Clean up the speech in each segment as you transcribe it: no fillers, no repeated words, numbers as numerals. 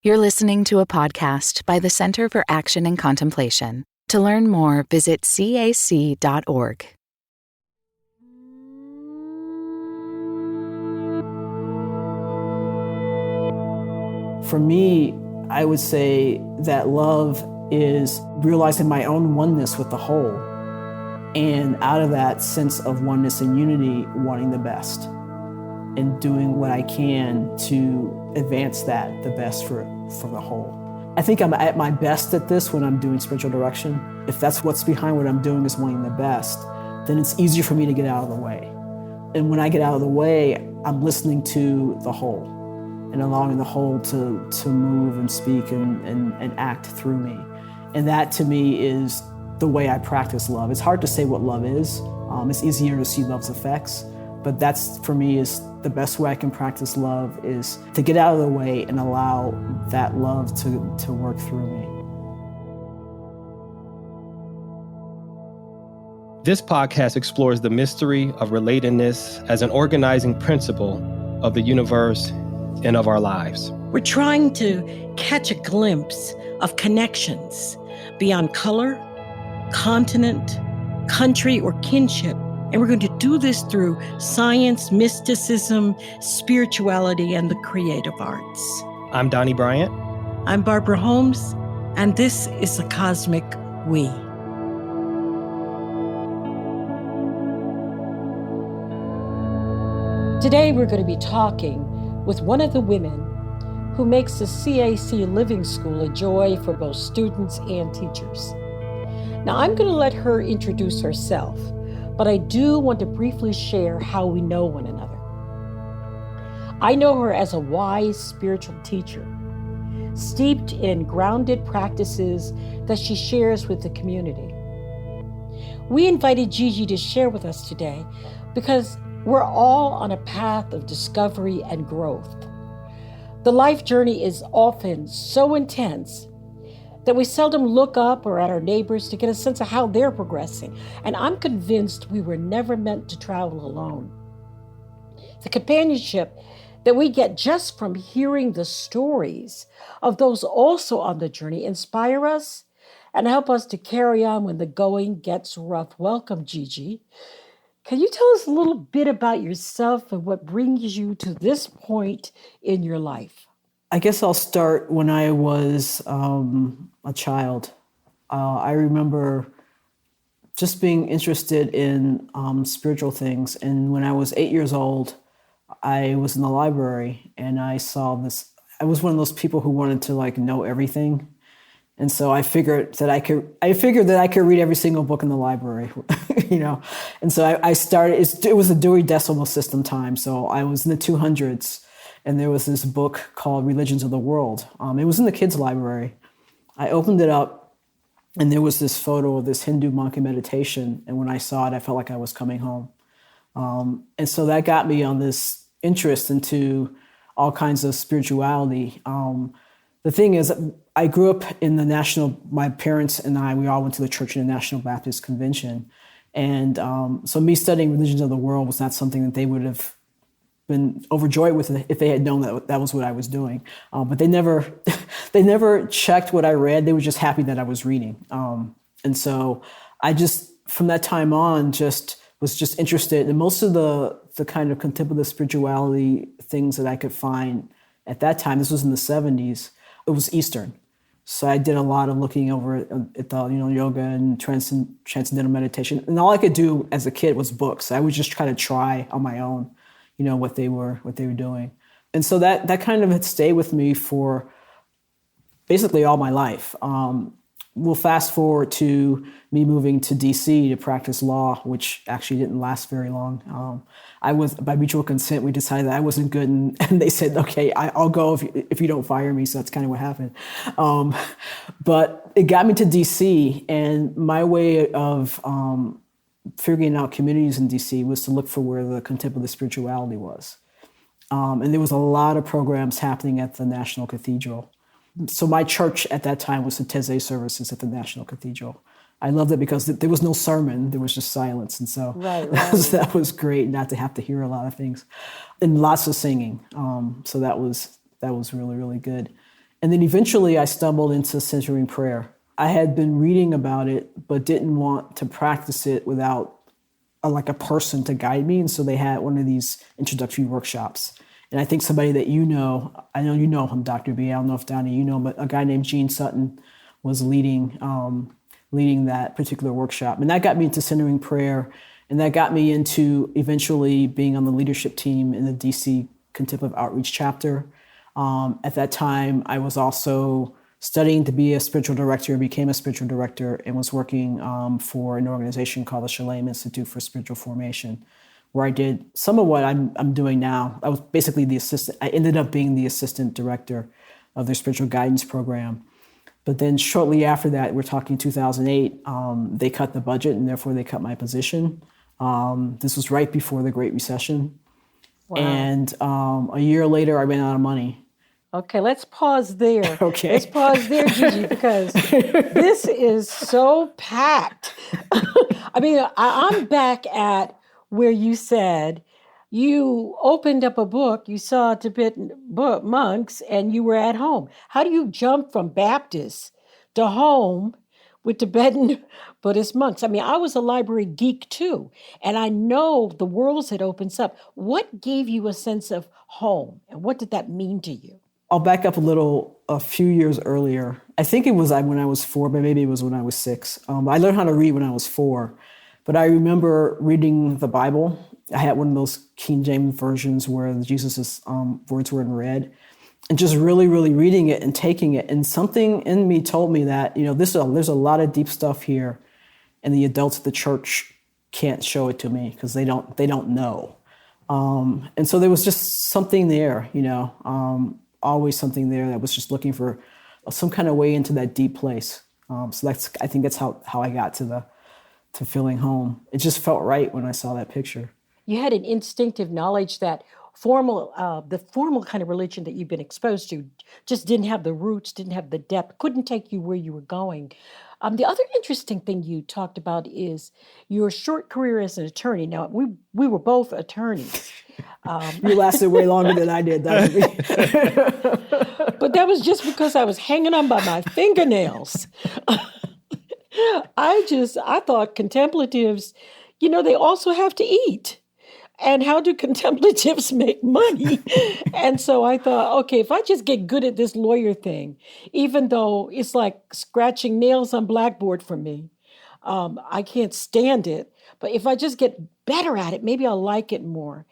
You're listening to a podcast by the Center for Action and Contemplation. To learn more, visit cac.org. For me, I would say that love is realizing my own oneness with the whole, and out of that sense of oneness and unity, wanting the best and doing what I can to advance that the best for the whole. I think I'm at my best at this when I'm doing spiritual direction. If that's what's behind what I'm doing is wanting the best, then it's easier for me to get out of the way. And when I get out of the way, I'm listening to the whole and allowing the whole to move and speak and act through me. And that to me is the way I practice love. It's hard to say what love is. It's easier to see love's effects, but that's for me is the best way I can practice love is to get out of the way and allow that love to work through me. This podcast explores the mystery of relatedness as an organizing principle of the universe and of our lives. We're trying to catch a glimpse of connections beyond color, continent, country, or kinship. And we're going to do this through science, mysticism, spirituality, and the creative arts. I'm Donny Bryant. I'm Barbara Holmes, and this is The Cosmic We. Today we're going to be talking with one of the women who makes the CAC Living School a joy for both students and teachers. Now I'm going to let her introduce herself, but I do want to briefly share how we know one another. I know her as a wise spiritual teacher, steeped in grounded practices that she shares with the community. We invited Gigi to share with us today because we're all on a path of discovery and growth. The life journey is often so intense that we seldom look up or at our neighbors to get a sense of how they're progressing. And I'm convinced we were never meant to travel alone. The companionship that we get just from hearing the stories of those also on the journey inspire us and help us to carry on when the going gets rough. Welcome, Gigi. Can you tell us a little bit about yourself and what brings you to this point in your life? I guess I'll start when I was a child. I remember just being interested in spiritual things. And when I was 8 years old, I was in the library and I saw this. I was one of those people who wanted to know everything. And so I figured that I could read every single book in the library, And so I started, it was a Dewey Decimal System time. So I was in the 200s. And there was this book called Religions of the World. It was in the kids' library. I opened it up, and there was this photo of this Hindu monk in meditation. And when I saw it, I felt like I was coming home. And so that got me on this interest into all kinds of spirituality. The thing is, I grew up in my parents and we all went to the church in the National Baptist Convention. And so me studying Religions of the World was not something that they would have been overjoyed with if they had known that was what I was doing. But they never checked what I read. They were just happy that I was reading. And so I just, from that time on, was just interested in most of the kind of contemplative spirituality things that I could find at that time. This was in the 70s. It was Eastern. So I did a lot of looking over at the, yoga and transcendental meditation. And all I could do as a kid was books. I would just try on my own, what they were doing. And so that kind of had stayed with me for basically all my life. We'll fast forward to me moving to DC to practice law, which actually didn't last very long. By mutual consent, we decided that I wasn't good, and they said, okay, I'll go if you don't fire me. So that's kind of what happened. But it got me to DC, and my way of figuring out communities in DC was to look for where the contemplative spirituality was. And there was a lot of programs happening at the National Cathedral. So my church at that time was the Taizé services at the National Cathedral. I loved it because there was no sermon, there was just silence. And so that was great, not to have to hear a lot of things. And lots of singing. So that was really, really good. And then eventually I stumbled into centering prayer. I had been reading about it, but didn't want to practice it without like a person to guide me. And so they had one of these introductory workshops. And I think somebody that I know you know him, Dr. B. I don't know if Donny, you know, but a guy named Gene Sutton was leading that particular workshop. And that got me into centering prayer. And that got me into eventually being on the leadership team in the DC Contemplative Outreach chapter. At that time, I was also studying to be a spiritual director, became a spiritual director, and was working for an organization called the Shalem Institute for Spiritual Formation, where I did some of what I'm doing now. I was basically the assistant. I ended up being the assistant director of their spiritual guidance program. But then shortly after that, we're talking 2008, they cut the budget, and therefore they cut my position. This was right before the Great Recession. Wow. And a year later, I ran out of money. Okay, let's pause there. Okay. Let's pause there, Gigi, because this is so packed. I mean, I'm back at where you said you opened up a book, you saw Tibetan monks, and you were at home. How do you jump from Baptist to home with Tibetan Buddhist monks? I mean, I was a library geek too, and I know the worlds had opens up. What gave you a sense of home, and what did that mean to you? I'll back up a few years earlier. I think it was when I was 4, but maybe it was when I was 6. I learned how to read when I was 4, but I remember reading the Bible. I had one of those King James versions where Jesus' words were in red, and just really, really reading it and taking it. And something in me told me that, there's a lot of deep stuff here, and the adults at the church can't show it to me because they don't know. And so there was just something there, always something there that was just looking for some kind of way into that deep place. So I think that's how I got to feeling home. It just felt right when I saw that picture. You had an instinctive knowledge that the formal kind of religion that you've been exposed to just didn't have the roots, didn't have the depth, couldn't take you where you were going. The other interesting thing you talked about is your short career as an attorney. Now, we were both attorneys. You lasted way longer than I did, Dr. B. But that was just because I was hanging on by my fingernails. I thought contemplatives, they also have to eat. And how do contemplatives make money? And so I thought, okay, if I just get good at this lawyer thing, even though it's like scratching nails on blackboard for me, I can't stand it. But if I just get better at it, maybe I'll like it more.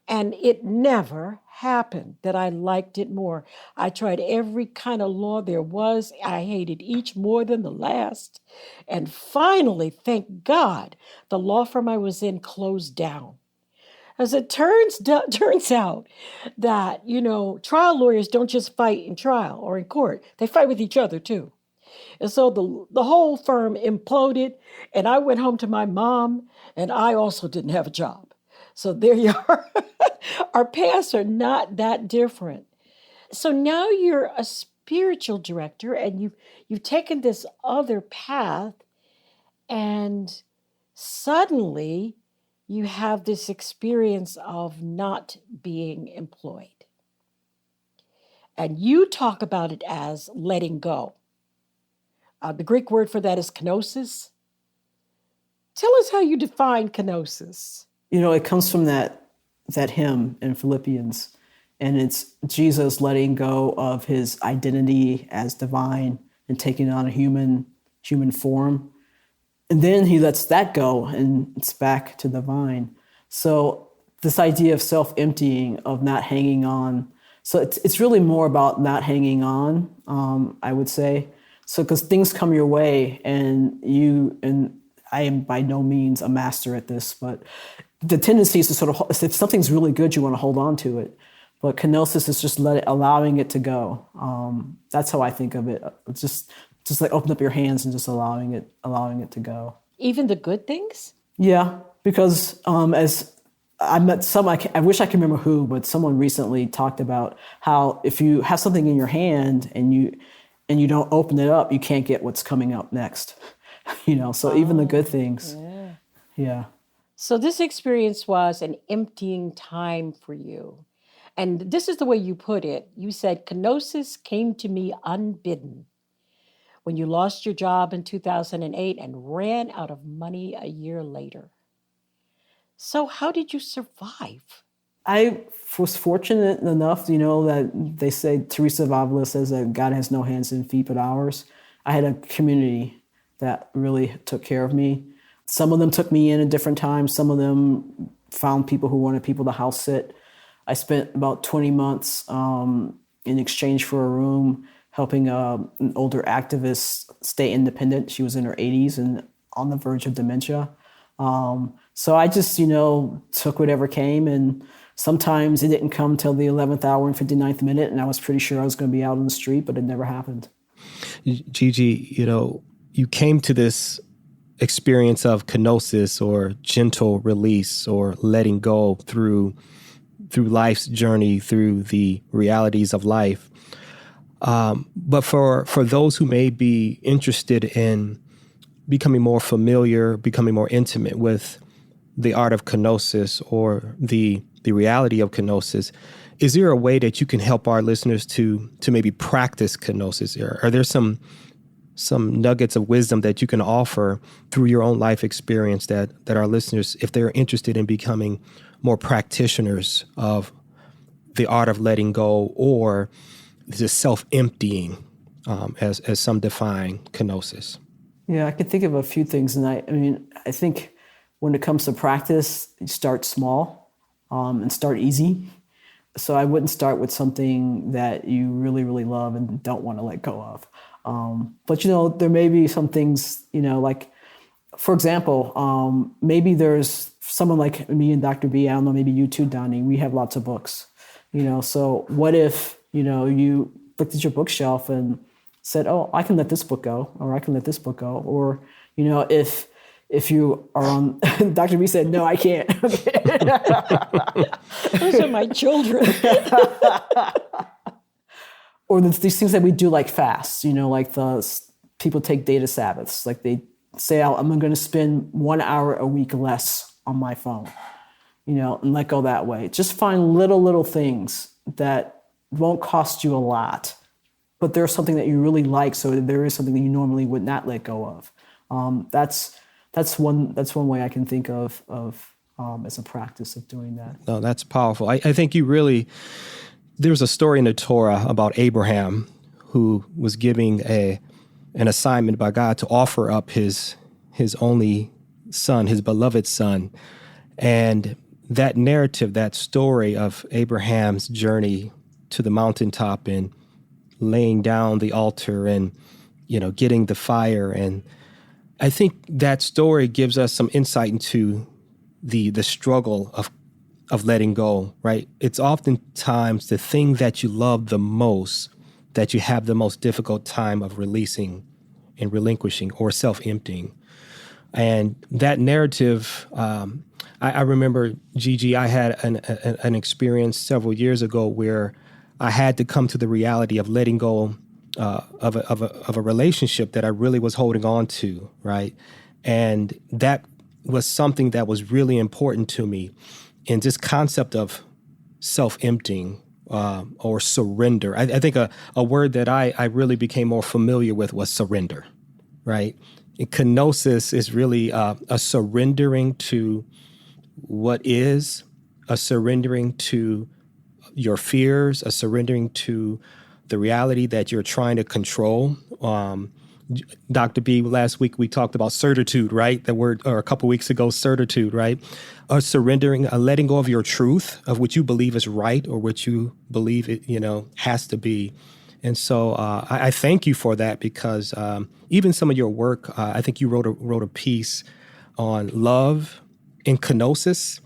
And it never happened that I liked it more. I tried every kind of law there was. I hated each more than the last. And finally, thank God, the law firm I was in closed down. As it turns out that, trial lawyers don't just fight in trial or in court. They fight with each other, too. And so the whole firm imploded, and I went home to my mom, and I also didn't have a job. So there you are. Our paths are not that different. So now you're a spiritual director, and you've taken this other path, and suddenly you have this experience of not being employed. And you talk about it as letting go. The Greek word for that is kenosis. Tell us how you define kenosis. It comes from that hymn in Philippians, and it's Jesus letting go of his identity as divine and taking on a human form. And then he lets that go, and it's back to the vine. So this idea of self-emptying, of not hanging on. So it's really more about not hanging on, I would say. So because things come your way, and I am by no means a master at this, but the tendency is to sort of, if something's really good, you want to hold on to it. But kenosis is just allowing it to go. That's how I think of it. It's just like open up your hands and just allowing it to go. Even the good things? Yeah, because as I met I wish I could remember who, but someone recently talked about how if you have something in your hand and you don't open it up, you can't get what's coming up next. So even the good things. Yeah. So this experience was an emptying time for you. And this is the way you put it. You said, kenosis came to me unbidden when you lost your job in 2008 and ran out of money a year later. So how did you survive? I was fortunate enough, that they say Teresa of Avila says that God has no hands and feet but ours. I had a community that really took care of me. Some of them took me in at different times. Some of them found people who wanted people to house sit. I spent about 20 months in exchange for a room helping an older activist stay independent. She was in her 80s and on the verge of dementia. So I just, took whatever came, and sometimes it didn't come till the 11th hour and 59th minute, and I was pretty sure I was going to be out on the street, but it never happened. Gigi, you came to this experience of kenosis, or gentle release, or letting go through life's journey, through the realities of life. But for those who may be interested in becoming more familiar, becoming more intimate with the art of kenosis, or the reality of kenosis, is there a way that you can help our listeners to maybe practice kenosis? Are there some nuggets of wisdom that you can offer through your own life experience that our listeners, if they're interested in becoming more practitioners of the art of letting go, or just self-emptying, as some define kenosis? Yeah, I could think of a few things. And I think when it comes to practice, you start small and start easy. So I wouldn't start with something that you really, really love and don't want to let go of. But, there may be some things, like, for example, maybe there's someone like me and Dr. B, I don't know, maybe you too, Donny, we have lots of books, so what if, you looked at your bookshelf and said, oh, I can let this book go, or I can let this book go. Or, if you are on, Dr. B said, no, I can't. Those are my children. Or these things that we do like fasts, like people take data Sabbaths. Like they say, I'm going to spend 1 hour a week less on my phone, and let go that way. Just find little things that won't cost you a lot, but there's something that you really like, so there is something that you normally would not let go of. That's one way I can think of as a practice of doing that. No, that's powerful. I think there's a story in the Torah about Abraham, who was giving an assignment by God to offer up his only son, his beloved son. And that narrative, that story of Abraham's journey to the mountaintop and laying down the altar and, getting the fire. And I think that story gives us some insight into the struggle of letting go, right? It's oftentimes the thing that you love the most that you have the most difficult time of releasing and relinquishing, or self-emptying. And that narrative, I remember, Gigi, I had an experience several years ago where I had to come to the reality of letting go of a relationship that I really was holding on to, right? And that was something that was really important to me. And this concept of self-emptying or surrender. I think a word that I really became more familiar with was surrender, right? And kenosis is really a surrendering to what is, a surrendering to your fears, a surrendering to the reality that you're trying to control. Dr. B, last week we talked about certitude, right? The word, or a couple weeks ago, certitude, right? A surrendering, a letting go of your truth, of what you believe is right, or what you believe it, has to be. And so I thank you for that, because even some of your work, I think you wrote a piece on love and kenosis.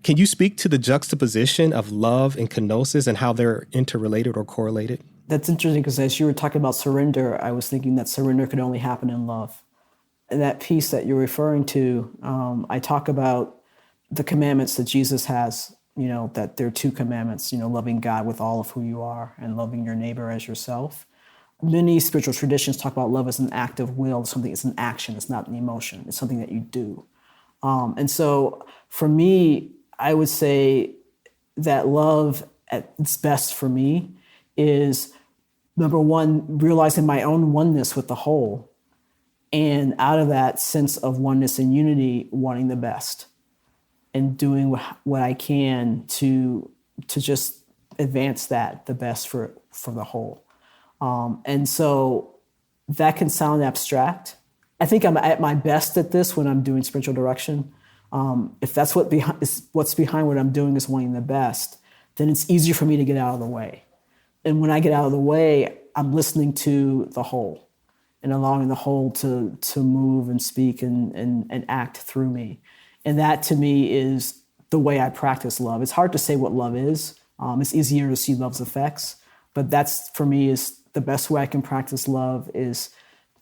Can you speak to the juxtaposition of love and kenosis and how they're interrelated or correlated? That's interesting, because as you were talking about surrender, I was thinking that surrender could only happen in love. And that piece that you're referring to, I talk about the commandments that Jesus has, that there are 2 commandments, loving God with all of who you are and loving your neighbor as yourself. Many spiritual traditions talk about love as an act of will, something, it's an action, it's not an emotion, it's something that you do. And so for me, I would say that love at its best for me is, number one, realizing my own oneness with the whole. And out of that sense of oneness and unity, wanting the best and doing what I can to just advance that the best for the whole. And so that can sound abstract. I think I'm at my best at this when I'm doing spiritual direction. If that's what's behind what I'm doing is wanting the best, then it's easier for me to get out of the way. And when I get out of the way, I'm listening to the whole and allowing the whole to move and speak and act through me. And that to me is the way I practice love. It's hard to say what love is. It's easier to see love's effects, but that's for me is the best way I can practice love is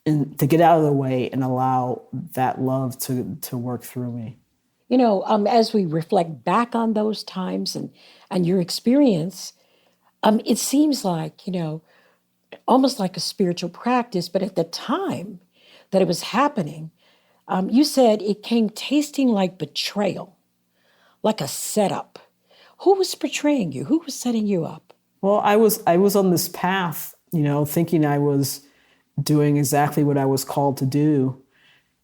to get out of the way and allow that love to work through me. You know, as we reflect back on those times and your experience, it seems like, you know, almost like a spiritual practice, but at the time that it was happening, you said it came tasting like betrayal, like a setup. Who was betraying you? Who was setting you up? Well, I was on this path, you know, thinking I was doing exactly what I was called to do.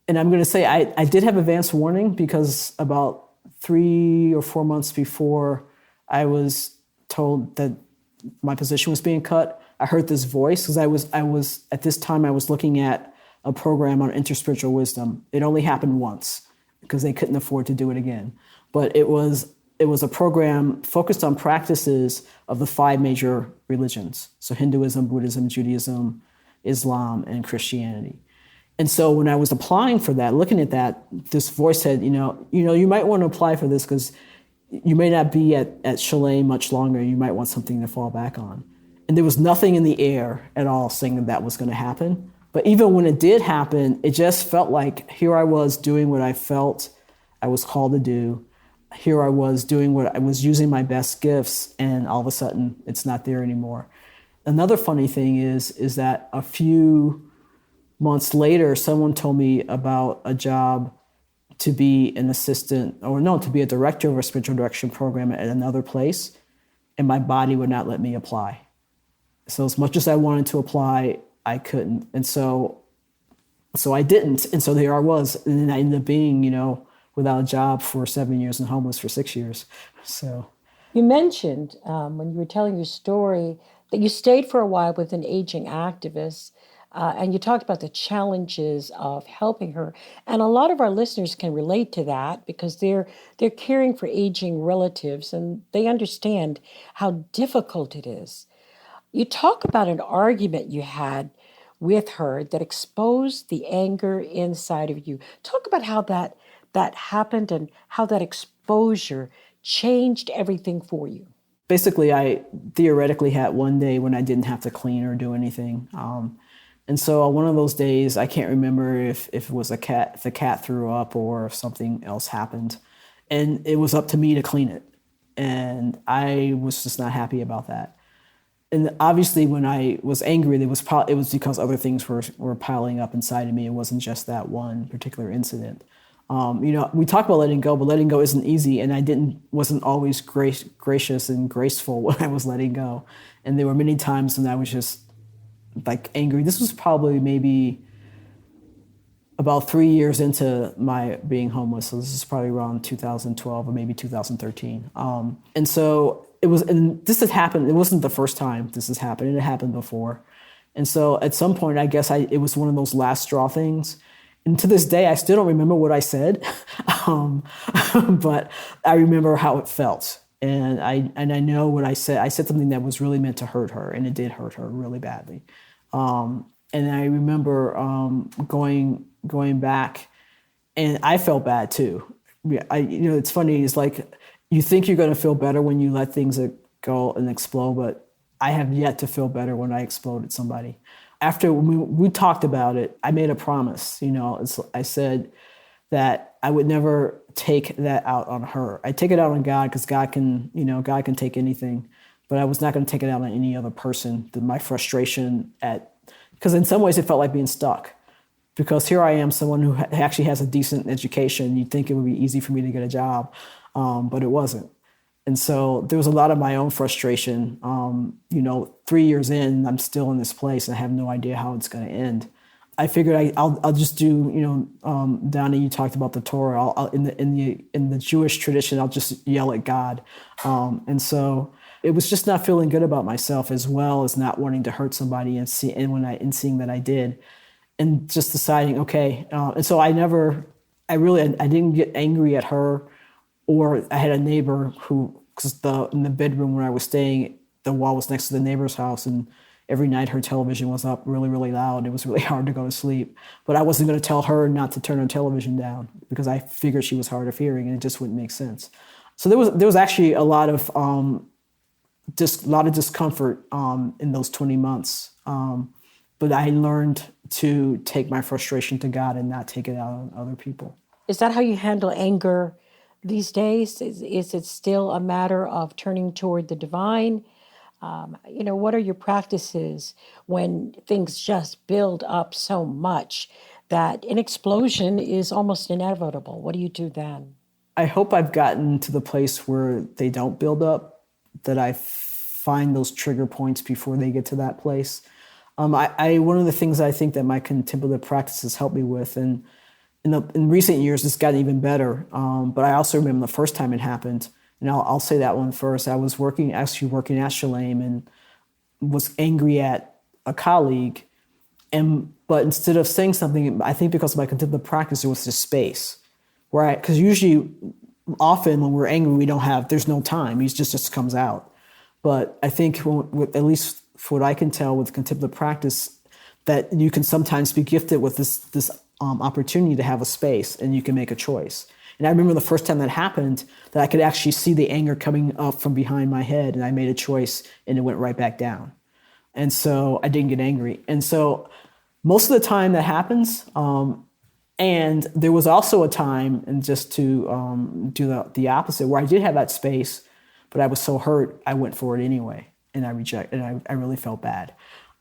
And I'm going to say I did have advance warning because about 3 or 4 months before I was told that my position was being cut, I heard this voice because I was at this time I was looking at a program on interspiritual wisdom. It only happened once because they couldn't afford to do it again. But it was a program focused on practices of the 5 major religions. So Hinduism, Buddhism, Judaism, Islam, and Christianity. And so when I was applying for that, looking at that, this voice said, you might want to apply for this because you may not be at Chalet much longer. You might want something to fall back on. And there was nothing in the air at all saying that was going to happen. But even when it did happen, it just felt like here I was doing what I felt I was called to do. Here I was doing what I was using my best gifts, and all of a sudden it's not there anymore. Another funny thing is that a few months later, someone told me about a job to be an assistant, to be a director of a spiritual direction program at another place, and my body would not let me apply. So as much as I wanted to apply, I couldn't. And so I didn't. And so there I was. And then I ended up being, without a job for 7 years and homeless for 6 years. So you mentioned when you were telling your story that you stayed for a while with an aging activist, and you talked about the challenges of helping her. And a lot of our listeners can relate to that because they're caring for aging relatives and they understand how difficult it is. You talk about an argument you had with her that exposed the anger inside of you. Talk about how that happened and how that exposure changed everything for you. Basically, I theoretically had one day when I didn't have to clean or do anything. And so one of those days, I can't remember if it was if the cat threw up or if something else happened. And it was up to me to clean it. And I was just not happy about that. And obviously, when I was angry, it was because other things were piling up inside of me. It wasn't just that one particular incident. We talk about letting go, but letting go isn't easy. And I wasn't always gracious and graceful when I was letting go. And there were many times when I was just like angry. This was probably maybe about 3 years into my being homeless. So this is probably around 2012 or maybe 2013. And so and this had happened. It wasn't the first time this has happened. It had happened before. And so at some point, I guess it was one of those last straw things. And to this day, I still don't remember what I said, but I remember how it felt. And I know what I said. I said something that was really meant to hurt her, and it did hurt her really badly. And I remember going back, and I felt bad too. It's funny. It's like you think you're going to feel better when you let things go and explode, but I have yet to feel better when I exploded somebody. After we talked about it, I made a promise. I said that I would never take that out on her. I take it out on God because God can take anything, but I was not going to take it out on any other person. My frustration because in some ways it felt like being stuck. Because here I am, someone who actually has a decent education. You'd think it would be easy for me to get a job, but it wasn't. And so there was a lot of my own frustration. 3 years in, I'm still in this place and I have no idea how it's going to end. I figured I'll just do, Donny, you talked about the Torah. In the Jewish tradition, I'll just yell at God. And so it was just not feeling good about myself, as well as not wanting to hurt somebody and seeing that I did, and just deciding, okay. And so I didn't get angry at her, or I had a neighbor because in the bedroom where I was staying, the wall was next to the neighbor's house, and every night her television was up really, really loud. It was really hard to go to sleep. But I wasn't going to tell her not to turn her television down because I figured she was hard of hearing and it just wouldn't make sense. So there was actually a lot of discomfort in those 20 months. But I learned to take my frustration to God and not take it out on other people. Is that how you handle anger these days? Is it still a matter of turning toward the divine? What are your practices when things just build up so much that an explosion is almost inevitable? What do you do then? I hope I've gotten to the place where they don't build up, that I find those trigger points before they get to that place. One of the things I think that my contemplative practice has helped me with, and in recent years it's gotten even better, but I also remember the first time it happened. And I'll say that one first. I was working at Shalem and was angry at a colleague. But instead of saying something, I think because of my contemplative practice, it was this space. Because often when we're angry, there's no time. It just comes out. But I think, at least for what I can tell with contemplative practice, that you can sometimes be gifted with this opportunity to have a space and you can make a choice. And I remember the first time that happened, that I could actually see the anger coming up from behind my head, and I made a choice and it went right back down. And so I didn't get angry. And so most of the time that happens, and there was also a time, and just to do the opposite, where I did have that space, but I was so hurt, I went for it anyway, and I really felt bad.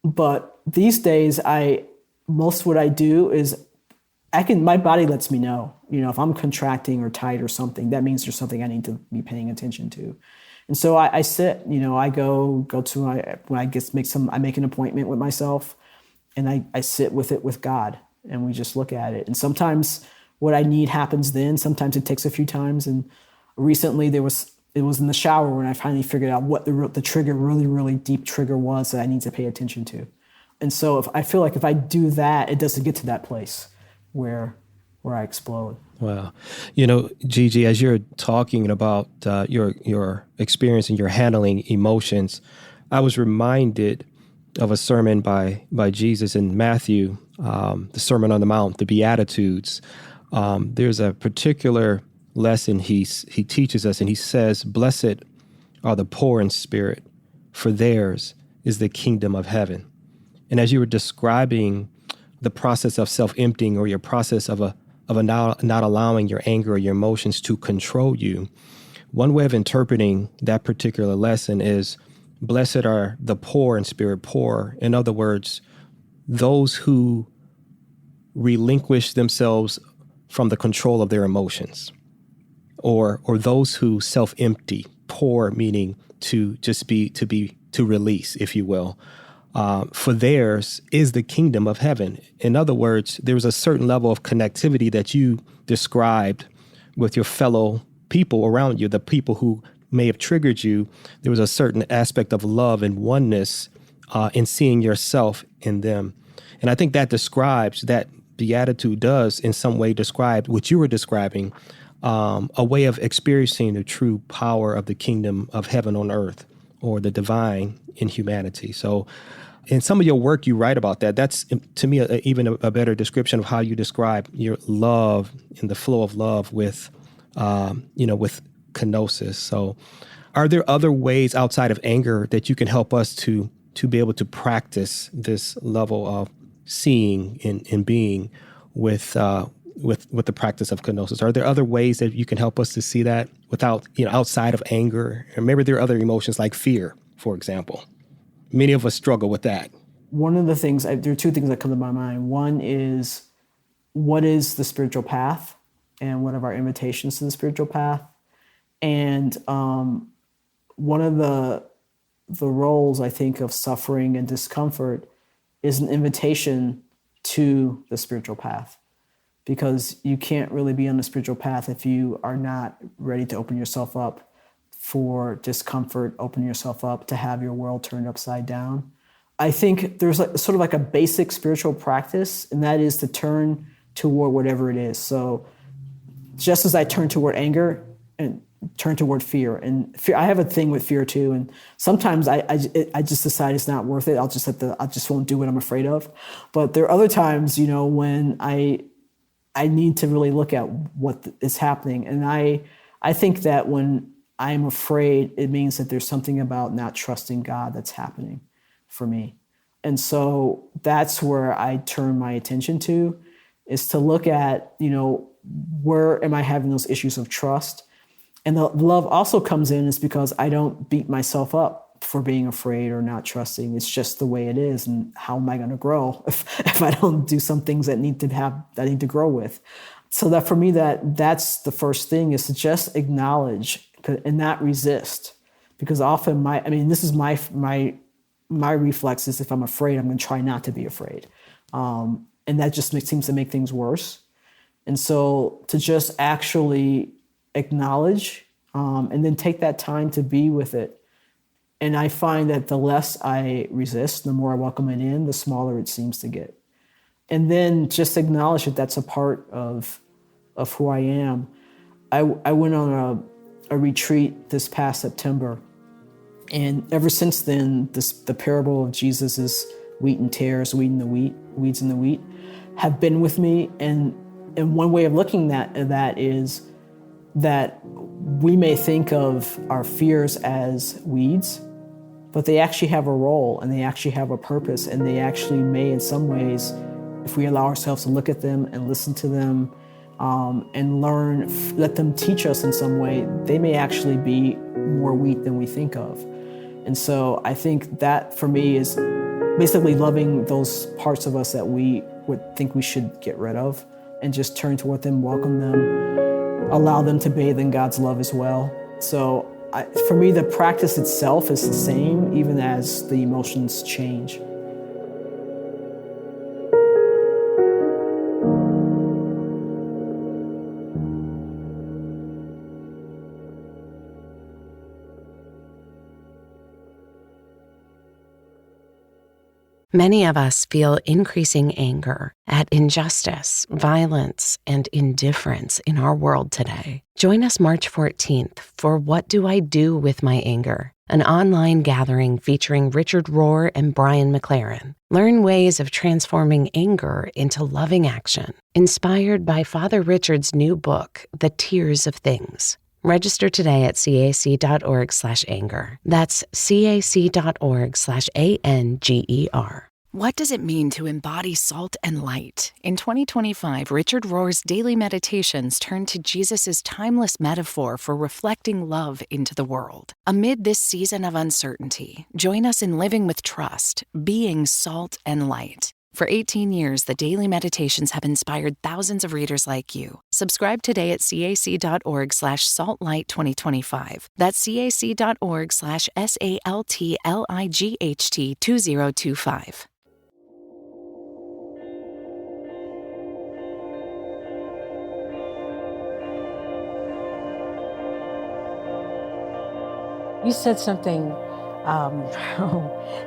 But these days, most what I do is my body lets me know, if I'm contracting or tight or something, that means there's something I need to be paying attention to. And so I sit, I go to I make an appointment with myself, and I sit with it with God, and we just look at it. And sometimes what I need happens then, sometimes it takes a few times. And recently it was in the shower when I finally figured out what the trigger, really, really deep trigger was that I need to pay attention to. And so I feel like if I do that, it doesn't get to that place where I explode. Wow. Gigi, as you're talking about your experience and your handling emotions, I was reminded of a sermon by Jesus in Matthew, the Sermon on the Mount, the Beatitudes. There's a particular lesson he teaches us, and he says, "Blessed are the poor in spirit, for theirs is the kingdom of heaven." And as you were describing the process of self-emptying, or your process of not allowing your anger or your emotions to control you, one way of interpreting that particular lesson is, blessed are the poor in spirit, poor. In other words, those who relinquish themselves from the control of their emotions, or those who self-empty, poor meaning to release, if you will. For theirs is the kingdom of heaven. In other words, there was a certain level of connectivity that you described with your fellow people around you, the people who may have triggered you. There was a certain aspect of love and oneness in seeing yourself in them. And I think that beatitude does in some way describe what you were describing, a way of experiencing the true power of the kingdom of heaven on earth, or the divine in humanity. So in some of your work, you write about that. That's, to me, even a better description of how you describe your love and the flow of love with kenosis. So are there other ways outside of anger that you can help us to be able to practice this level of seeing and being with the practice of kenosis? Are there other ways that you can help us to see that without, outside of anger? Or maybe there are other emotions like fear, for example. Many of us struggle with that. One of the things, there are two things that come to my mind. One is, what is the spiritual path, and what are our invitations to the spiritual path? And one of the roles, I think, of suffering and discomfort is an invitation to the spiritual path, because you can't really be on the spiritual path if you are not ready to open yourself up for discomfort, open yourself up to have your world turned upside down. I think there's sort of like a basic spiritual practice, and that is to turn toward whatever it is. So just as I turn toward anger and turn toward fear, and fear, I have a thing with fear too. And sometimes I just decide it's not worth it. I just won't do what I'm afraid of. But there are other times, when I need to really look at what is happening. And I think that when I'm afraid, it means that there's something about not trusting God that's happening for me. And so that's where I turn my attention to, is to look at, where am I having those issues of trust? And the love also comes in is because I don't beat myself up for being afraid or not trusting. It's just the way it is. And how am I going to grow if I don't do some things that I need to grow with? So that for me, that's the first thing, is to just acknowledge and not resist. Because often this is my reflex is, if I'm afraid, I'm going to try not to be afraid. And that just seems to make things worse. And so to just actually acknowledge and then take that time to be with it. And I find that the less I resist, the more I welcome it in, the smaller it seems to get. And then just acknowledge that that's a part of who I am. I went on a retreat this past September. And ever since then, the parable of Jesus's wheat and tares, weeds and the wheat, have been with me. And one way of looking at that is that we may think of our fears as weeds, but they actually have a role, and they actually have a purpose, and they actually may, in some ways, if we allow ourselves to look at them and listen to them and learn, let them teach us in some way, they may actually be more wheat than we think of. And so I think that, for me, is basically loving those parts of us that we would think we should get rid of, and just turn toward them, welcome them, allow them to bathe in God's love as well. So for me, the practice itself is the same, even as the emotions change. Many of us feel increasing anger at injustice, violence, and indifference in our world today. Join us March 14th for What Do I Do With My Anger?, an online gathering featuring Richard Rohr and Brian McLaren. Learn ways of transforming anger into loving action, inspired by Father Richard's new book, The Tears of Things. Register today at cac.org/anger. That's cac.org/ANGER. What does it mean to embody salt and light? In 2025, Richard Rohr's daily meditations turn to Jesus' timeless metaphor for reflecting love into the world. Amid this season of uncertainty, join us in living with trust, being salt and light. For 18 years, the daily meditations have inspired thousands of readers like you. Subscribe today at cac.org/saltlight2025. That's cac.org/SALTLIGHT2025. You said something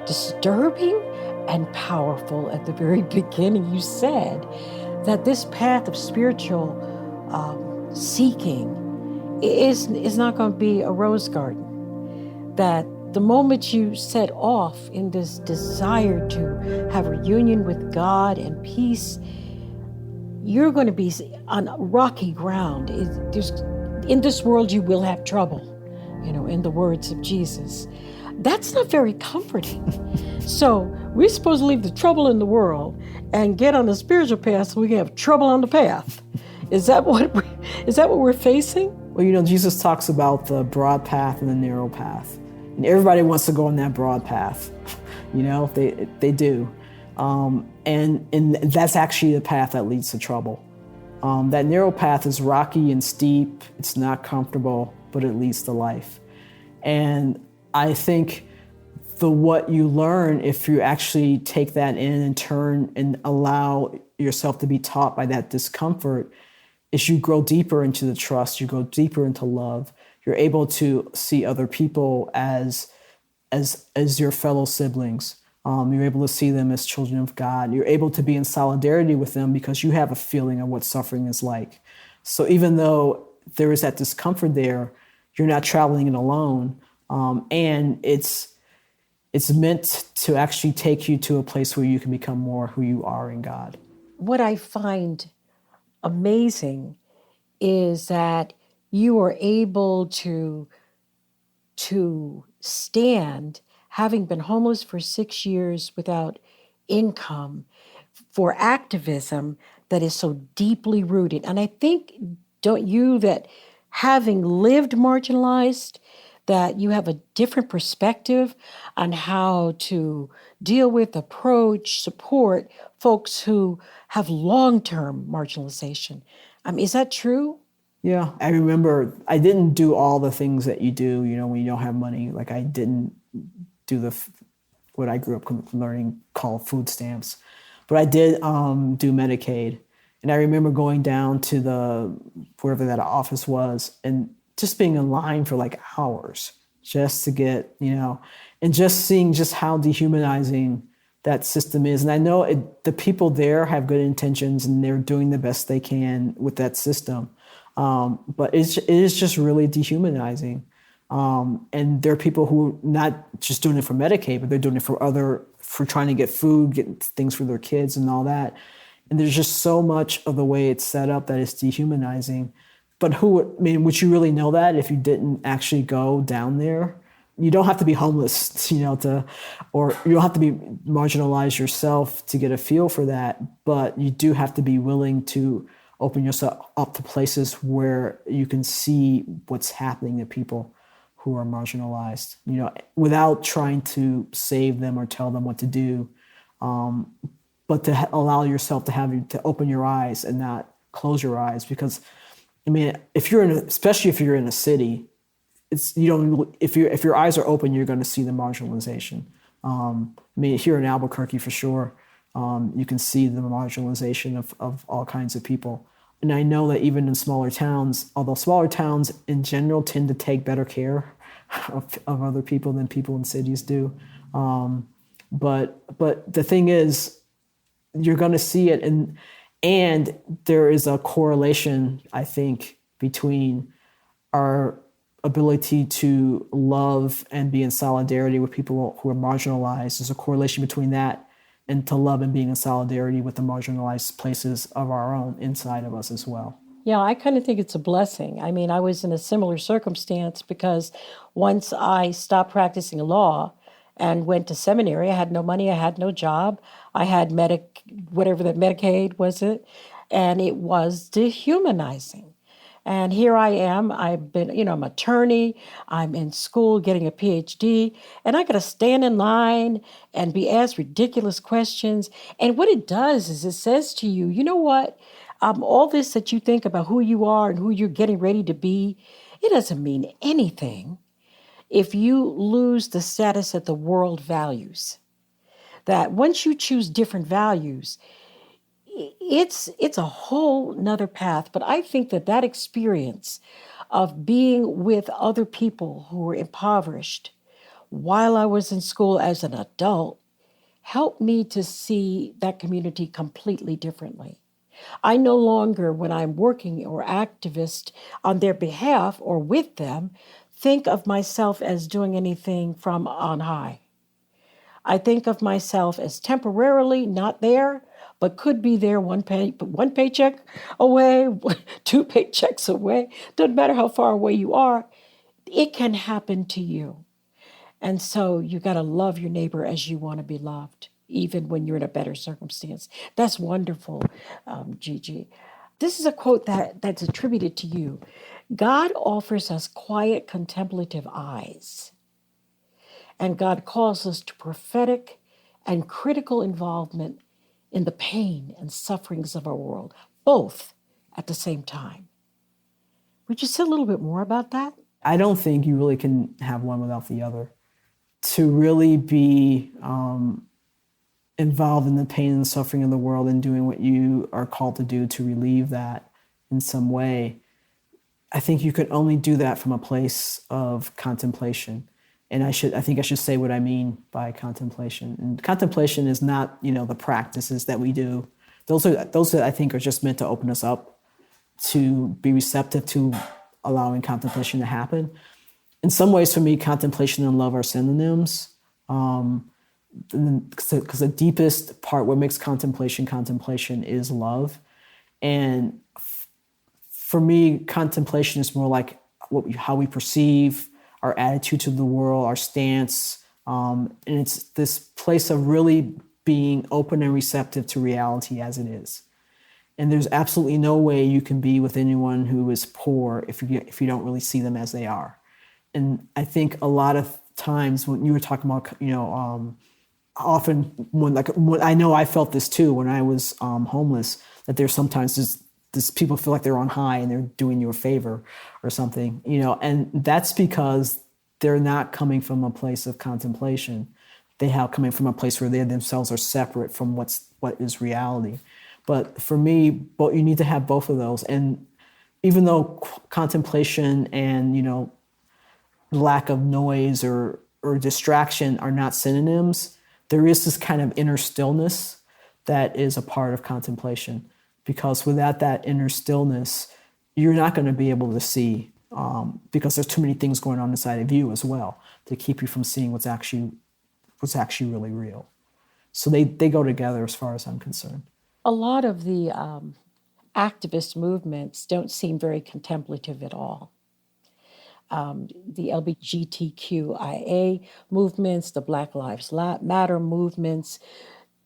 disturbing and powerful at the very beginning. You said that this path of spiritual seeking is not going to be a rose garden. That the moment you set off in this desire to have a union with God and peace, you're going to be on rocky ground. In this world, you will have trouble, in the words of Jesus. That's not very comforting. So we're supposed to leave the trouble in the world and get on the spiritual path so we can have trouble on the path. Is that what we're facing? Well, Jesus talks about the broad path and the narrow path. And everybody wants to go on that broad path. They do. And that's actually the path that leads to trouble. That narrow path is rocky and steep. It's not comfortable, but it leads to life. And I think what you learn, if you actually take that in and turn and allow yourself to be taught by that discomfort, is you grow deeper into the trust, you go deeper into love. You're able to see other people as your fellow siblings. You're able to see them as children of God. You're able to be in solidarity with them because you have a feeling of what suffering is like. So even though there is that discomfort there, you're not traveling it alone. And it's meant to actually take you to a place where you can become more who you are in God. What I find amazing is that you are able to stand, having been homeless for 6 years without income, for activism that is so deeply rooted. And I think, don't you, that having lived marginalized, that you have a different perspective on how to deal with, approach, support folks who have long-term marginalization. Is that true? Yeah, I remember I didn't do all the things that you do, when you don't have money. Like I didn't do what I grew up learning called food stamps, but I did do Medicaid. And I remember going down to wherever that office was and just being in line for like hours just to get, and just seeing just how dehumanizing that system is. And I know the people there have good intentions and they're doing the best they can with that system. But it is just really dehumanizing. And there are people who are not just doing it for Medicaid, but they're doing it for trying to get food, get things for their kids and all that. And there's just so much of the way it's set up that is dehumanizing. But would you really know that if you didn't actually go down there? You don't have to be homeless, or you don't have to be marginalized yourself to get a feel for that. But you do have to be willing to open yourself up to places where you can see what's happening to people who are marginalized, without trying to save them or tell them what to do, but to allow yourself to open your eyes and not close your eyes. Because, especially if you're in a city, if your eyes are open, you're going to see the marginalization. Here in Albuquerque, for sure, you can see the marginalization of all kinds of people. And I know that even in smaller towns, although smaller towns in general tend to take better care of other people than people in cities do. But the thing is, you're going to see it. And there is a correlation, I think, between our ability to love and be in solidarity with people who are marginalized. There's a correlation between that and to love and being in solidarity with the marginalized places of our own inside of us as well. Yeah, I kind of think it's a blessing. I was in a similar circumstance because once I stopped practicing law and went to seminary, I had no money, I had no job, I had whatever that Medicaid was it, and it was dehumanizing. And here I am, I'm an attorney, I'm in school getting a PhD, and I got to stand in line and be asked ridiculous questions. And what it does is it says to you, you know what? All this that you think about who you are and who you're getting ready to be, it doesn't mean anything if you lose the status that the world values. That once you choose different values, it's a whole nother path. But I think that experience of being with other people who were impoverished while I was in school as an adult helped me to see that community completely differently. I no longer, when I'm working or activist on their behalf or with them, think of myself as doing anything from on high. I think of myself as temporarily not there, but could be there one paycheck away, 2 paychecks away. Doesn't matter how far away you are, it can happen to you. And so you got to love your neighbor as you want to be loved, even when you're in a better circumstance. That's wonderful, Gigi. This is a quote that's attributed to you. God offers us quiet, contemplative eyes, and God calls us to prophetic and critical involvement in the pain and sufferings of our world, both at the same time. Would you say a little bit more about that? I don't think you really can have one without the other. To really be involved in the pain and suffering of the world and doing what you are called to do to relieve that in some way, I think you could only do that from a place of contemplation. And I think I should say what I mean by contemplation. And contemplation is not, the practices that we do. Those are I think are just meant to open us up to be receptive to allowing contemplation to happen. In some ways, for me, contemplation and love are synonyms. Because the deepest part, what makes contemplation is love. And for me, contemplation is more like how we perceive our attitude to the world, our stance. And it's this place of really being open and receptive to reality as it is. And there's absolutely no way you can be with anyone who is poor if you don't really see them as they are. And I think a lot of times when you were talking about, often when I know I felt this too when I was homeless, that there's sometimes this people feel like they're on high and they're doing you a favor or something, and that's because they're not coming from a place of contemplation. They have coming from a place where they themselves are separate from what is reality. But for me, you need to have both of those. And even though contemplation and lack of noise or distraction are not synonyms, there is this kind of inner stillness that is a part of contemplation. Because without that inner stillness, you're not going to be able to see, because there's too many things going on inside of you as well to keep you from seeing what's actually really real. So they go together as far as I'm concerned. A lot of the activist movements don't seem very contemplative at all. The LGBTQIA movements, the Black Lives Matter movements,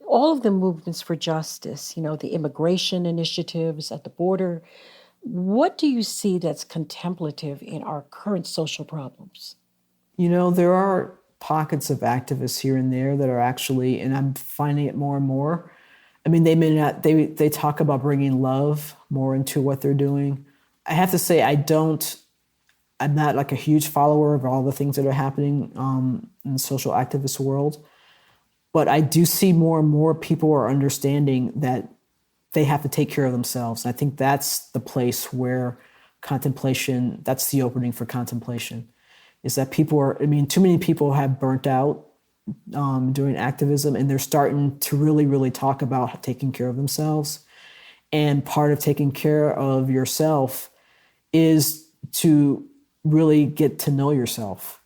all of the movements for justice, the immigration initiatives at the border. What do you see that's contemplative in our current social problems? There are pockets of activists here and there that are actually, and I'm finding it more and more. I mean, they may not, they talk about bringing love more into what they're doing. I have to say, I'm not like a huge follower of all the things that are happening in the social activist world. But I do see more and more people are understanding that they have to take care of themselves. And I think that's the place where contemplation, that's the opening for contemplation, is that too many people have burnt out doing activism, and they're starting to really, really talk about taking care of themselves. And part of taking care of yourself is to really get to know yourself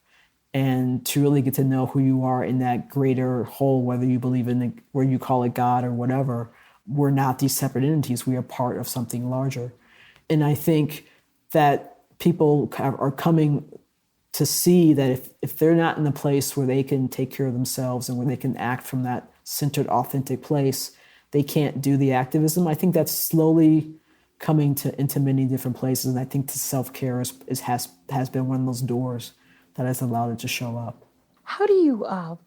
and to really get to know who you are in that greater whole, whether you believe in where you call it God or whatever. We're not these separate entities. We are part of something larger. And I think that people are coming to see that if they're not in the place where they can take care of themselves and where they can act from that centered, authentic place, they can't do the activism. I think that's slowly coming into many different places. And I think the self-care has been one of those doors that has allowed it to show up. How do you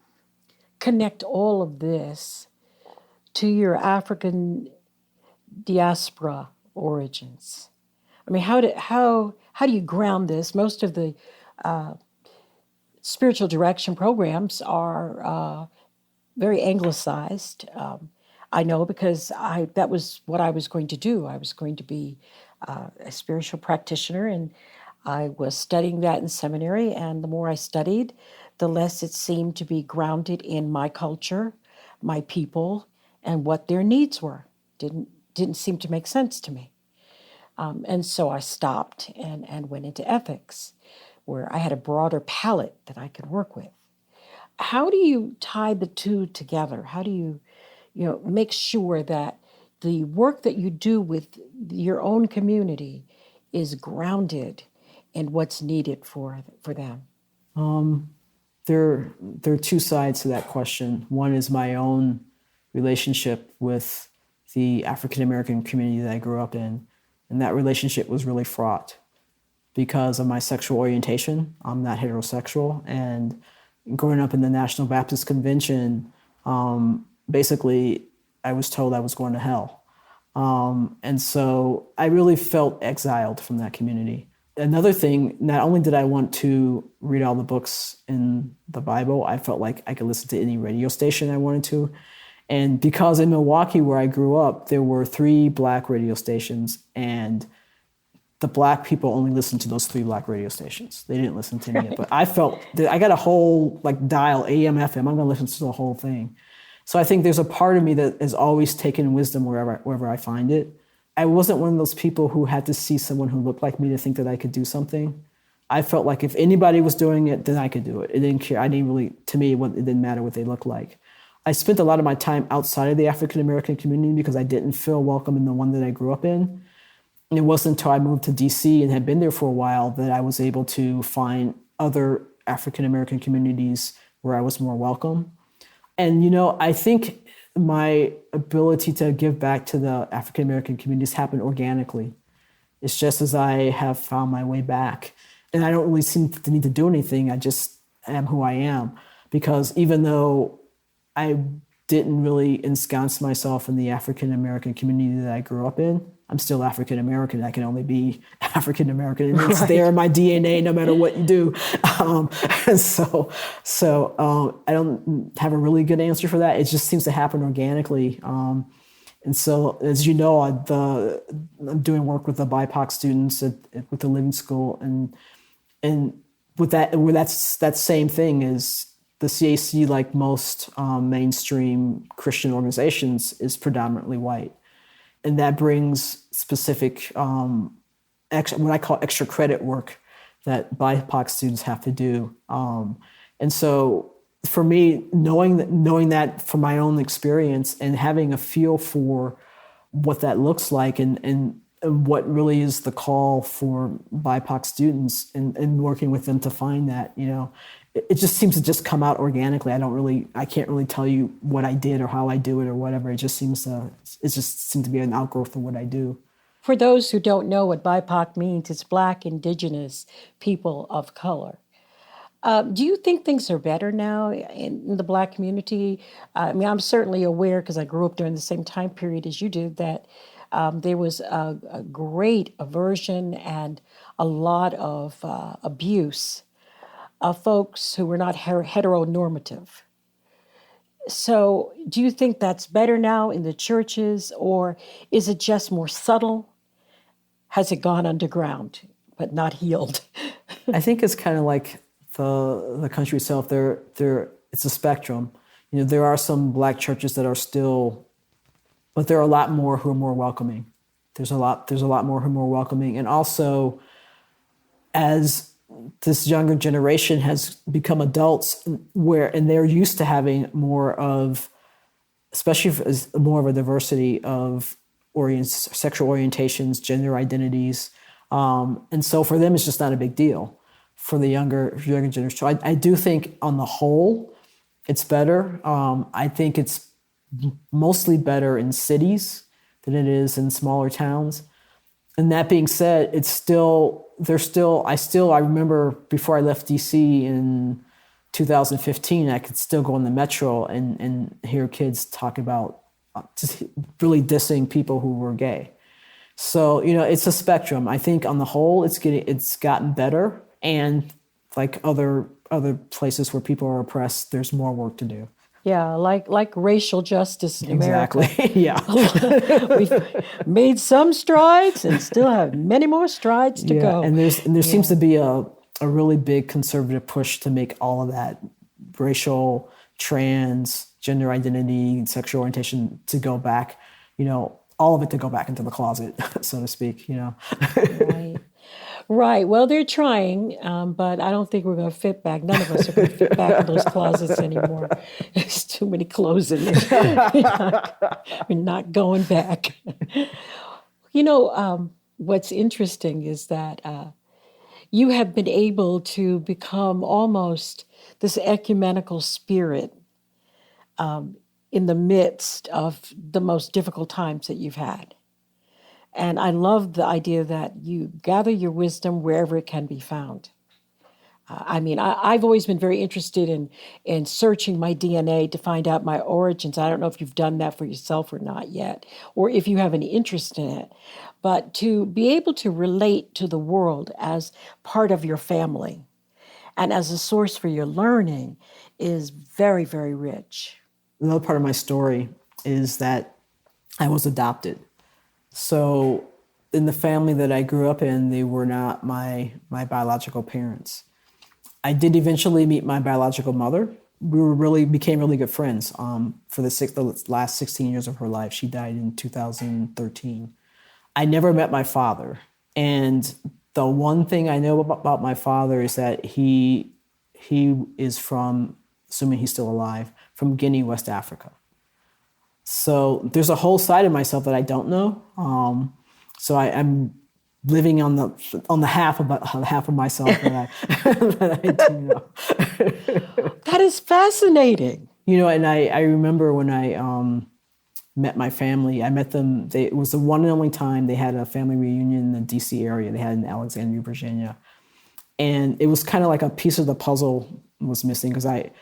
connect all of this to your African diaspora origins? I mean, how do you ground this? Most of the spiritual direction programs are very anglicized. I know because that was what I was going to do. I was going to be a spiritual practitioner, and I was studying that in seminary. And the more I studied, the less it seemed to be grounded in my culture, my people, and what their needs were. Didn't seem to make sense to me. And so I stopped and went into ethics, where I had a broader palette that I could work with. How do you tie the two together? How do you make sure that the work that you do with your own community is grounded in what's needed for them? There are two sides to that question. One is my own relationship with the African American community that I grew up in. And that relationship was really fraught because of my sexual orientation. I'm not heterosexual. And growing up in the National Baptist Convention, basically, I was told I was going to hell. And so I really felt exiled from that community. Another thing, not only did I want to read all the books in the Bible, I felt like I could listen to any radio station I wanted to. And because in Milwaukee, where I grew up, there were 3 Black radio stations, and the Black people only listened to those 3 Black radio stations. They didn't listen to me. But I felt that I got a whole like dial, AM, FM. I'm going to listen to the whole thing. So I think there's a part of me that has always taken wisdom wherever I find it. I wasn't one of those people who had to see someone who looked like me to think that I could do something. I felt like if anybody was doing it, then I could do it. It didn't care. I didn't really, to me, it didn't matter what they looked like. I spent a lot of my time outside of the African-American community because I didn't feel welcome in the one that I grew up in. And it wasn't until I moved to DC and had been there for a while that I was able to find other African-American communities where I was more welcome. And, I think my ability to give back to the African-American communities happened organically. It's just as I have found my way back. And I don't really seem to need to do anything. I just am who I am. Because even though I didn't really ensconce myself in the African-American community that I grew up in, I'm still African-American. I can only be African-American. And it's there in my DNA no matter what you do. And so I don't have a really good answer for that. It just seems to happen organically. And so, as you know, I'm doing work with the BIPOC students with the Living School. And with that same thing is the CAC, like most mainstream Christian organizations, is predominantly white. And that brings specific, what I call extra credit work that BIPOC students have to do. And so for me, knowing that from my own experience and having a feel for what that looks like and what really is the call for BIPOC students and working with them to find that, it just seems to just come out organically. I can't really tell you what I did or how I do it or whatever. It just seems to be an outgrowth of what I do. For those who don't know what BIPOC means, it's Black, Indigenous, people of color. Do you think things are better now in the Black community? I mean, I'm certainly aware, because I grew up during the same time period as you did, that there was a great aversion and a lot of abuse of folks who were not heteronormative. So do you think that's better now in the churches, or is it just more subtle? Has it gone underground but not healed? I think it's kind of like the country itself. It's a spectrum. There are some Black churches that are still, but there are a lot more who are more welcoming. There's a lot more who are more welcoming. And also, as this younger generation has become adults and they're used to having more of, especially more of a diversity of sexual orientations, gender identities. And so for them, it's just not a big deal. For the younger generation. So I do think on the whole, it's better. I think it's mostly better in cities than it is in smaller towns. And that being said, I remember before I left DC in 2015, I could still go on the metro and hear kids talk about just really dissing people who were gay. So, it's a spectrum. I think on the whole, it's gotten better. And like other places where people are oppressed, there's more work to do. Yeah, like racial justice in America. Exactly. Yeah. We've made some strides and still have many more strides to go. And there seems to be a really big conservative push to make all of that racial, trans, gender identity, sexual orientation to go back, all of it to go back into the closet, so to speak, Right. Well, they're trying, but I don't think we're going to fit back. None of us are going to fit back in those closets anymore. There's too many clothes in there. We're not going back. What's interesting is that you have been able to become almost this ecumenical spirit in the midst of the most difficult times that you've had. And I love the idea that you gather your wisdom wherever it can be found. I've always been very interested in searching my DNA to find out my origins. I don't know if you've done that for yourself or not yet, or if you have any interest in it. But to be able to relate to the world as part of your family and as a source for your learning is very, very rich. Another part of my story is that I was adopted. So in the family that I grew up in, they were not my biological parents. I did eventually meet my biological mother. Became really good friends for the last 16 years of her life. She died in 2013. I never met my father. And the one thing I know about my father is that he is from, assuming he's still alive, from Guinea, West Africa. So there's a whole side of myself that I don't know. So I'm living on the half of myself that I do know. That is fascinating. And I remember when I met my family. I met them. It was the one and only time they had a family reunion in the D.C. area. They had in Alexandria, Virginia, and it was kind of like a piece of the puzzle was missing because I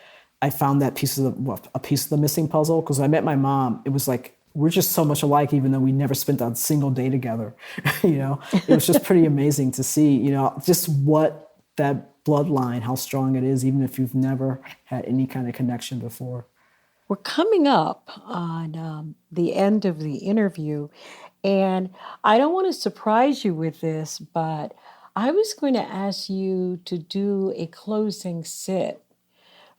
found that a piece of the missing puzzle because I met my mom. It was like we're just so much alike, even though we never spent a single day together. It was just pretty amazing to see. Just what that bloodline, how strong it is, even if you've never had any kind of connection before. We're coming up on the end of the interview, and I don't want to surprise you with this, but I was going to ask you to do a closing sit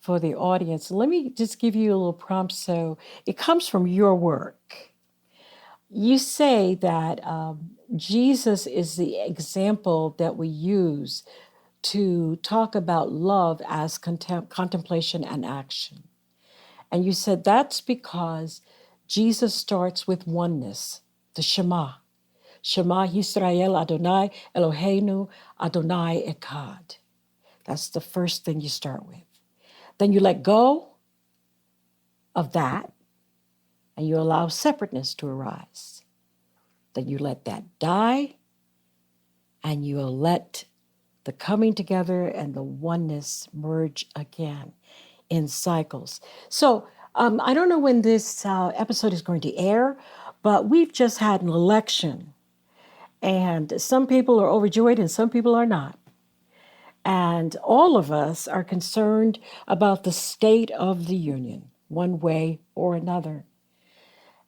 for the audience. Let me just give you a little prompt. So it comes from your work. You say that Jesus is the example that we use to talk about love as contemplation and action. And you said that's because Jesus starts with oneness, the Shema. Shema Yisrael Adonai Eloheinu Adonai Echad. That's the first thing you start with. Then you let go of that and you allow separateness to arise. Then you let that die and you will let the coming together and the oneness merge again in cycles. So I don't know when this episode is going to air, but we've just had an election. And some people are overjoyed and some people are not. And all of us are concerned about the state of the union, one way or another.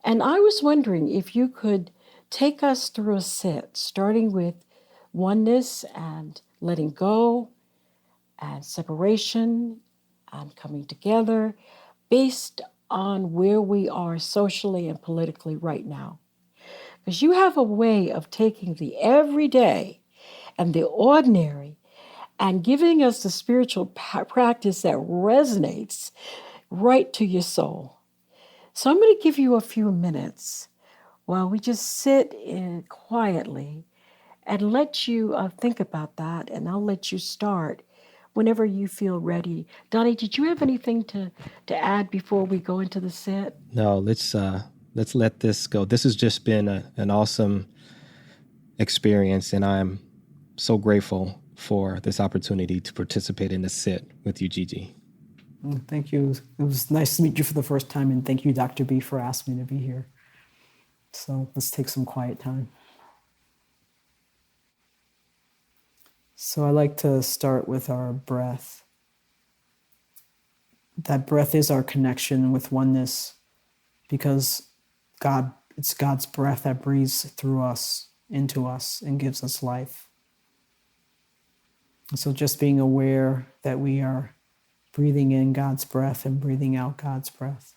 And I was wondering if you could take us through a sit, starting with oneness and letting go and separation and coming together based on where we are socially and politically right now. Because you have a way of taking the everyday and the ordinary and giving us the spiritual practice that resonates right to your soul. So I'm going to give you a few minutes while we just sit in quietly and let you think about that, and I'll let you start whenever you feel ready. Donny, did you have anything to add before we go into the sit? No, let's let this go. This has just been an awesome experience, and I'm so grateful for this opportunity to participate in the sit with you, Gigi. Thank you. It was nice to meet you for the first time, and thank you, Dr. B, for asking me to be here. So let's take some quiet time. So I like to start with our breath. That breath is our connection with oneness because it's God's breath that breathes through us, into us, and gives us life. And so just being aware that we are breathing in God's breath and breathing out God's breath.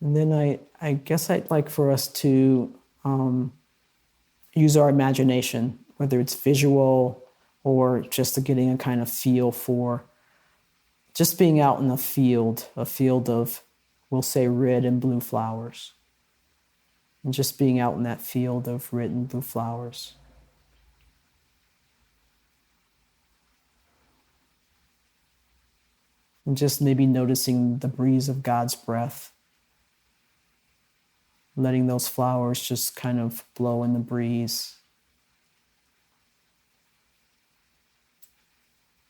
And then I guess I'd like for us to use our imagination, whether it's visual or just getting a kind of feel for just being out in a field of, we'll say, red and blue flowers. And just being out in that field of red and blue flowers. And just maybe noticing the breeze of God's breath, letting those flowers just kind of blow in the breeze.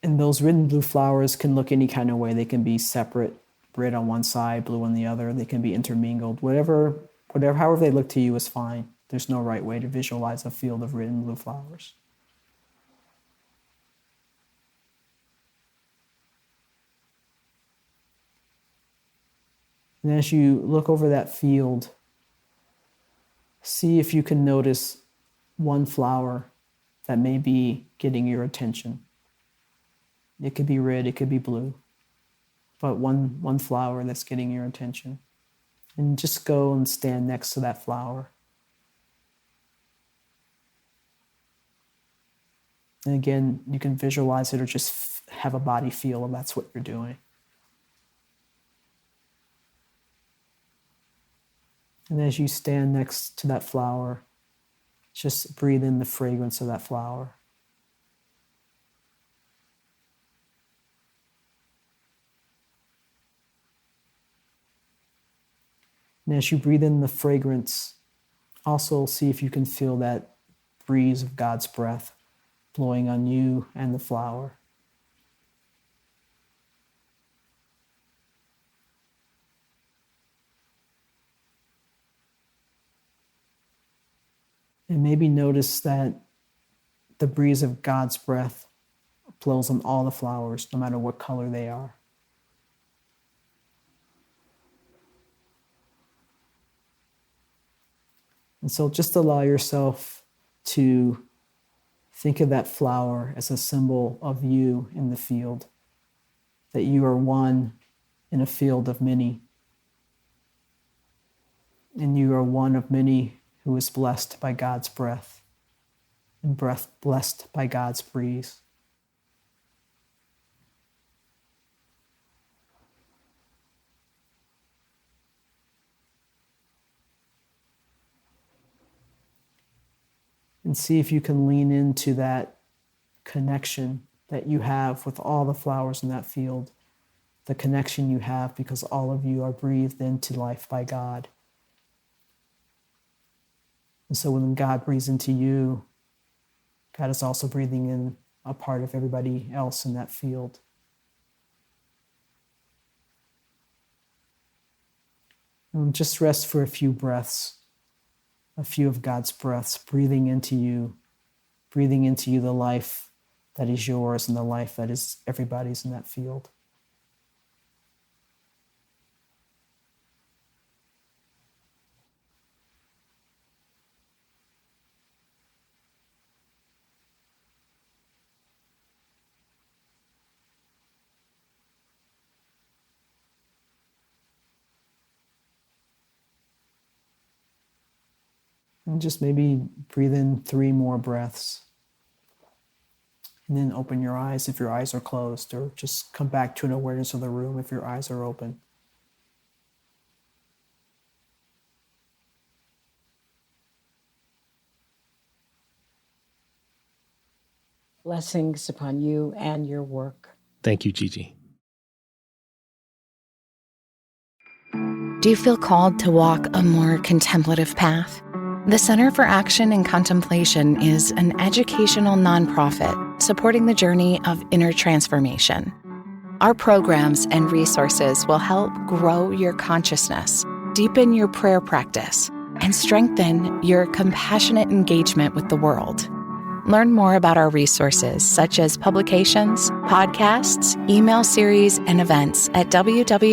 And those red and blue flowers can look any kind of way. They can be separate, red on one side, blue on the other. They can be intermingled. However they look to you is fine. There's no right way to visualize a field of red and blue flowers. And as you look over that field, see if you can notice one flower that may be getting your attention. It could be red, it could be blue, but one flower that's getting your attention. And just go and stand next to that flower. And again, you can visualize it or just have a body feel and that's what you're doing. And as you stand next to that flower, just breathe in the fragrance of that flower. And as you breathe in the fragrance, also see if you can feel that breeze of God's breath blowing on you and the flower. And maybe notice that the breeze of God's breath blows on all the flowers, no matter what color they are. And so just allow yourself to think of that flower as a symbol of you in the field, that you are one in a field of many. And you are one of many who is blessed by God's breath, and breath blessed by God's breeze. And see if you can lean into that connection that you have with all the flowers in that field, the connection you have because all of you are breathed into life by God. And so when God breathes into you, God is also breathing in a part of everybody else in that field. And just rest for a few breaths, a few of God's breaths, breathing into you the life that is yours and the life that is everybody's in that field. And just maybe breathe in 3 more breaths. And then open your eyes if your eyes are closed, or just come back to an awareness of the room if your eyes are open. Blessings upon you and your work. Thank you, Gigi. Do you feel called to walk a more contemplative path? The Center for Action and Contemplation is an educational nonprofit supporting the journey of inner transformation. Our programs and resources will help grow your consciousness, deepen your prayer practice, and strengthen your compassionate engagement with the world. Learn more about our resources, such as publications, podcasts, email series, and events at www.cac.org.